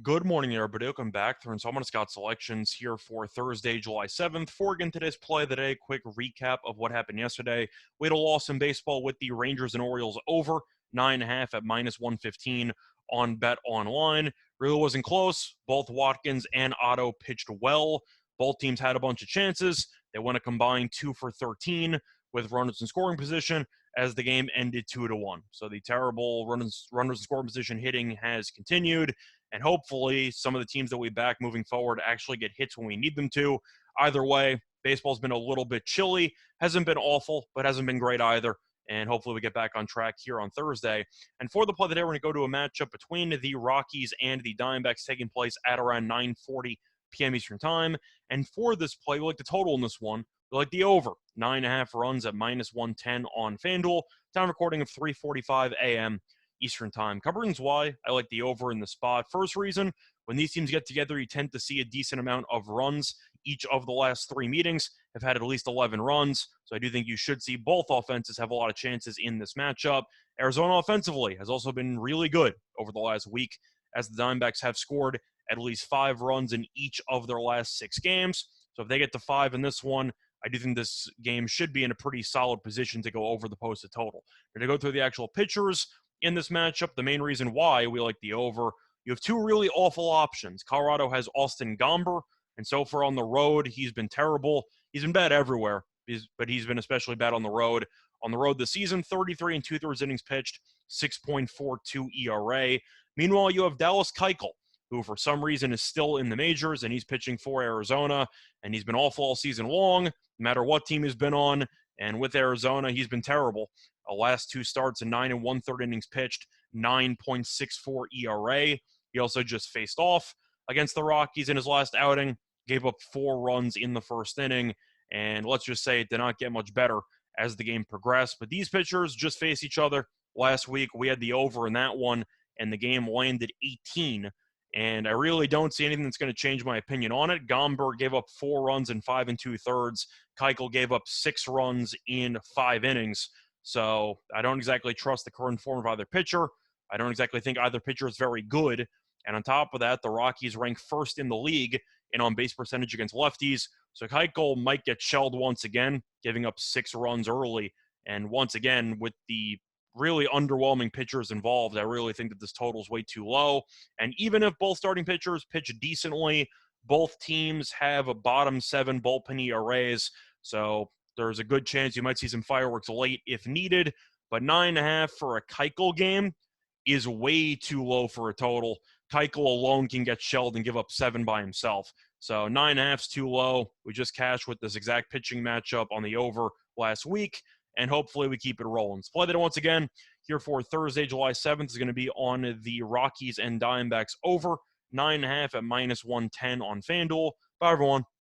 Good morning, everybody. Welcome back. Through installment Scott selections here for Thursday, July 7th. For again today's play of the day, quick recap of what happened yesterday. We had a loss in baseball with the Rangers and Orioles over 9.5 at -115 on Bet Online. Really wasn't close. Both Watkins and Otto pitched well. Both teams had a bunch of chances. They went a combined 2 for 13 with runners in scoring position as the game ended 2-1. So the terrible runners in scoring position hitting has continued. And hopefully some of the teams that we back moving forward actually get hits when we need them to. Either way, baseball's been a little bit chilly. Hasn't been awful, but hasn't been great either. And hopefully we get back on track here on Thursday. And for the play of the day, we're going to go to a matchup between the Rockies and the Diamondbacks taking place at around 9:40 p.m. Eastern Time. And for this play, we like the total in this one. We like the over. 9.5 runs at -110 on FanDuel. Time recording of 3:45 a.m. Eastern Time. Coverings why I like the over in the spot. First reason, when these teams get together, you tend to see a decent amount of runs. Each of the last three meetings have had at least 11 runs. So I do think you should see both offenses have a lot of chances in this matchup. Arizona offensively has also been really good over the last week, as the Diamondbacks have scored at least 5 runs in each of their last 6 games. So if they get to 5 in this one, I do think this game should be in a pretty solid position to go over the posted total. We're going to go through the actual pitchers in this matchup. The main reason why we like the over, you have two really awful options. Colorado has Austin Gomber, and so far on the road, he's been terrible. He's been bad everywhere, but he's been especially bad on the road. On the road this season, 33 and 2/3 innings pitched, 6.42 ERA. Meanwhile, you have Dallas Keuchel, who for some reason is still in the majors, and he's pitching for Arizona, and he's been awful all season long, no matter what team he's been on. And with Arizona, he's been terrible. Last 2 starts in 9 1/3 innings pitched, 9.64 ERA. He also just faced off against the Rockies in his last outing, gave up 4 runs in the first inning, and let's just say it did not get much better as the game progressed. But these pitchers just faced each other last week. We had the over in that one, and the game landed 18. And I really don't see anything that's going to change my opinion on it. Gomber gave up 4 runs in 5 2/3. Keuchel gave up 6 runs in 5 innings. So I don't exactly trust the current form of either pitcher. I don't exactly think either pitcher is very good. And on top of that, the Rockies rank first in the league in on-base percentage against lefties. So Keuchel might get shelled once again, giving up 6 runs early. And once again, with the really underwhelming pitchers involved, I really think that this total is way too low. And even if both starting pitchers pitch decently, both teams have a bottom 7 bullpen ERAs. So there's a good chance you might see some fireworks late if needed, but 9.5 for a Keuchel game is way too low for a total. Keuchel alone can get shelled and give up 7 by himself. So 9.5 is too low. We just cashed with this exact pitching matchup on the over last week, and hopefully we keep it rolling. Let's play that once again here for Thursday, July 7th is going to be on the Rockies and Diamondbacks over 9.5 at -110 on FanDuel. Bye, everyone.